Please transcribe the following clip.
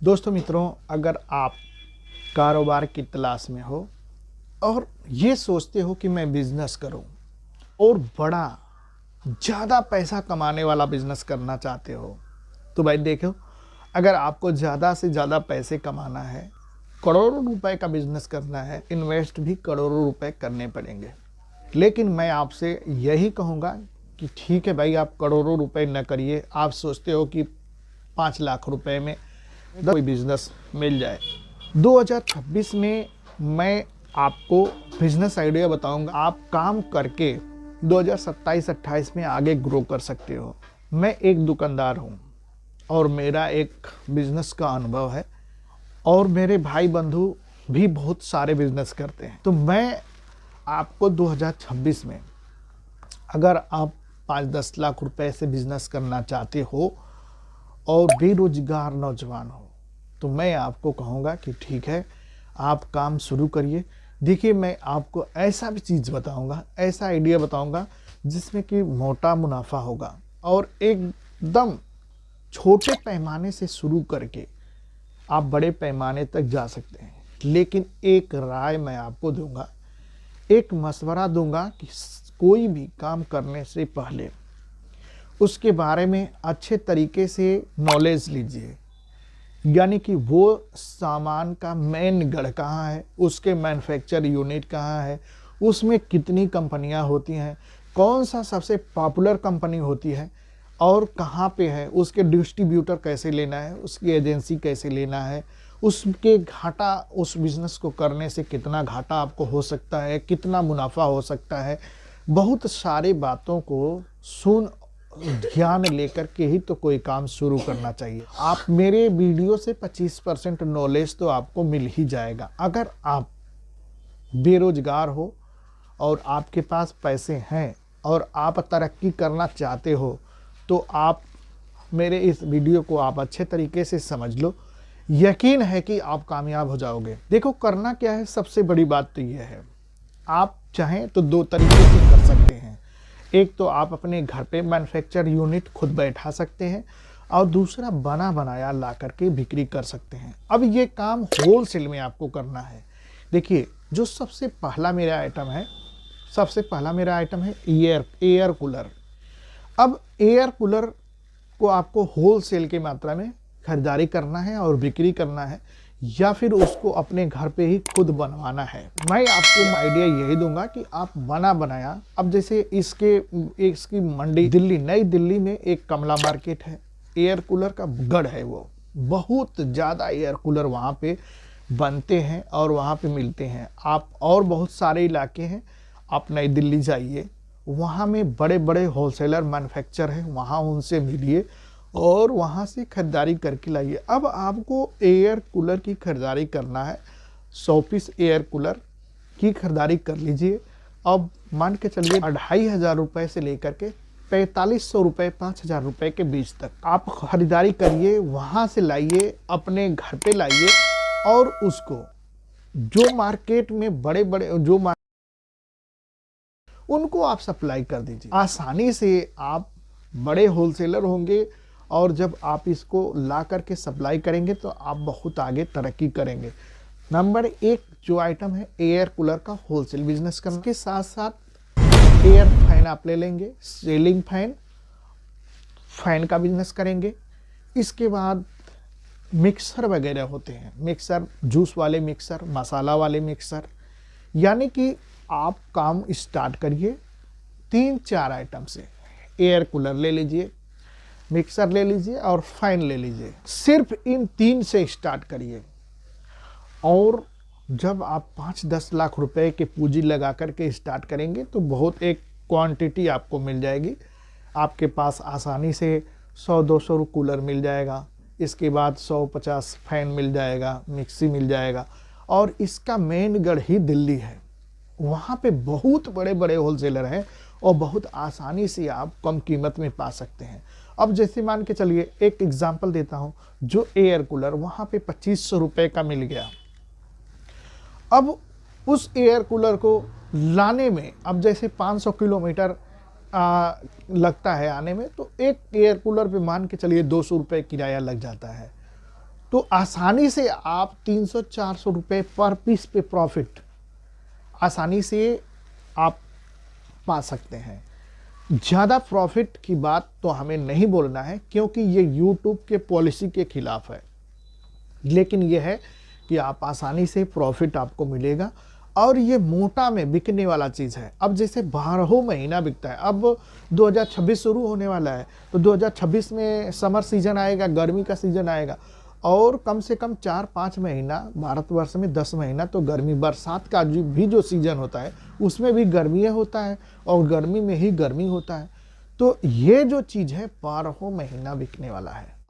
दोस्तों मित्रों, अगर आप कारोबार की तलाश में हो और ये सोचते हो कि मैं बिजनेस करूं और बड़ा ज़्यादा पैसा कमाने वाला बिजनेस करना चाहते हो, तो भाई देखो, अगर आपको ज़्यादा से ज़्यादा पैसे कमाना है, करोड़ों रुपए का बिजनेस करना है, इन्वेस्ट भी करोड़ों रुपए करने पड़ेंगे। लेकिन मैं आपसे यही कहूँगा कि ठीक है भाई, आप करोड़ों रुपए न करिए। आप सोचते हो कि 5 लाख रुपए में कोई बिजनेस मिल जाए। 2026 में मैं आपको बिजनेस आइडिया बताऊंगा, आप काम करके 2027-28 में आगे ग्रो कर सकते हो। मैं एक दुकानदार हूं और मेरा एक बिजनेस का अनुभव है और मेरे भाई बंधु भी बहुत सारे बिजनेस करते हैं। तो मैं आपको 2026 में, अगर आप 5-10 लाख रुपए से बिजनेस करना चाहते हो और बेरोजगार नौजवान हो, तो मैं आपको कहूँगा कि ठीक है, आप काम शुरू करिए। देखिए, मैं आपको ऐसा भी चीज़ बताऊँगा, ऐसा आइडिया बताऊँगा जिसमें कि मोटा मुनाफा होगा और एकदम छोटे पैमाने से शुरू करके आप बड़े पैमाने तक जा सकते हैं। लेकिन एक राय मैं आपको दूंगा, एक मशवरा दूंगा कि कोई भी काम करने से पहले उसके बारे में अच्छे तरीके से नॉलेज लीजिए। यानी कि वो सामान का मेन गढ़ कहाँ है, उसके मैन्युफैक्चर यूनिट कहाँ है, उसमें कितनी कंपनियां होती हैं, कौन सा सबसे पॉपुलर कंपनी होती है और कहाँ पे है, उसके डिस्ट्रीब्यूटर कैसे लेना है, उसकी एजेंसी कैसे लेना है, उसके घाटा, उस बिज़नेस को करने से कितना घाटा आपको हो सकता है, कितना मुनाफा हो सकता है। बहुत सारी बातों को सुन ध्यान लेकर के ही तो कोई काम शुरू करना चाहिए। आप मेरे वीडियो से 25% नॉलेज तो आपको मिल ही जाएगा। अगर आप बेरोजगार हो और आपके पास पैसे हैं और आप तरक्की करना चाहते हो, तो आप मेरे इस वीडियो को आप अच्छे तरीके से समझ लो। यकीन है कि आप कामयाब हो जाओगे। देखो, करना क्या है, सबसे बड़ी बात तो यह है, आप चाहें तो 2 तरीके से कर सकते हैं। एक तो आप अपने घर पे मैन्युफैक्चर यूनिट खुद बैठा सकते हैं और दूसरा बना बनाया ला करके बिक्री कर सकते हैं। अब ये काम होलसेल में आपको करना है। देखिए, जो सबसे पहला मेरा आइटम है एयर कूलर। अब एयर कूलर को आपको होलसेल की मात्रा में खरीदारी करना है और बिक्री करना है, या फिर उसको अपने घर पे ही खुद बनवाना है। मैं आपको आइडिया यही दूंगा कि आप बना बनाया, अब जैसे इसकी मंडी नई दिल्ली में एक कमला मार्केट है, एयर कूलर का गढ़ है। वो बहुत ज़्यादा एयर कूलर वहाँ पे बनते हैं और वहाँ पे मिलते हैं। आप और बहुत सारे इलाके हैं, आप नई दिल्ली जाइए, वहाँ में बड़े बड़े होलसेलर मैन्युफैक्चर हैं, वहाँ उनसे मिलिए और वहाँ से खरीदारी करके लाइए। अब आपको एयर कूलर की खरीदारी करना है, 100 पीस एयर कूलर की खरीदारी कर लीजिए। अब मान के चलिए 2500 रुपये से लेकर के 4500 रुपये, 5000 रुपये के बीच तक आप खरीदारी करिए, वहाँ से लाइए, अपने घर पे लाइए और उसको जो मार्केट में बड़े बड़े उनको आप सप्लाई कर दीजिए। आसानी से आप बड़े होलसेलर होंगे और जब आप इसको ला करके सप्लाई करेंगे तो आप बहुत आगे तरक्की करेंगे। नंबर 1 जो आइटम है एयर कूलर का होलसेल बिजनेस करने के साथ साथ एयर फैन आप ले लेंगे, सीलिंग फैन का बिजनेस करेंगे। इसके बाद मिक्सर वगैरह होते हैं, मिक्सर, जूस वाले मिक्सर, मसाला वाले मिक्सर। यानी कि आप काम स्टार्ट करिए 3-4 आइटम से। एयर कूलर ले लीजिए, मिक्सर ले लीजिए और फैन ले लीजिए। सिर्फ इन 3 से स्टार्ट करिए और जब आप 5-10 लाख रुपए के पूंजी लगा करके स्टार्ट करेंगे तो बहुत एक क्वांटिटी आपको मिल जाएगी। आपके पास आसानी से 100-200 कूलर मिल जाएगा, इसके बाद 100-50 फैन मिल जाएगा, मिक्सी मिल जाएगा। और इसका मेन गढ़ ही दिल्ली है, वहाँ पे बहुत बड़े बड़े होलसेलर हैं और बहुत आसानी से आप कम कीमत में पा सकते हैं। अब जैसे मान के चलिए, एक एग्जांपल देता हूँ, जो एयर कूलर वहाँ पे 2500 रुपये का मिल गया। अब उस एयर कूलर को लाने में, अब जैसे 500 किलोमीटर लगता है आने में, तो एक एयर कूलर पे मान के चलिए 200 रुपये किराया लग जाता है। तो आसानी से आप 300-400 रुपये पर पीस पे प्रॉफिट आसानी से आप पा सकते हैं। ज़्यादा प्रॉफिट की बात तो हमें नहीं बोलना है, क्योंकि ये यूट्यूब के पॉलिसी के खिलाफ है, लेकिन यह है कि आप आसानी से प्रॉफिट आपको मिलेगा और ये मोटा में बिकने वाला चीज़ है। अब जैसे 12 महीना बिकता है, अब 2026 शुरू होने वाला है, तो 2026 में समर सीजन आएगा, गर्मी का सीजन आएगा, और कम से कम 4-5 महीना, भारतवर्ष में 10 महीना तो गर्मी, बरसात का जो सीजन होता है उसमें भी गर्मी होता है और गर्मी में ही गर्मी होता है। तो ये जो चीज़ है 12 महीना बिकने वाला है।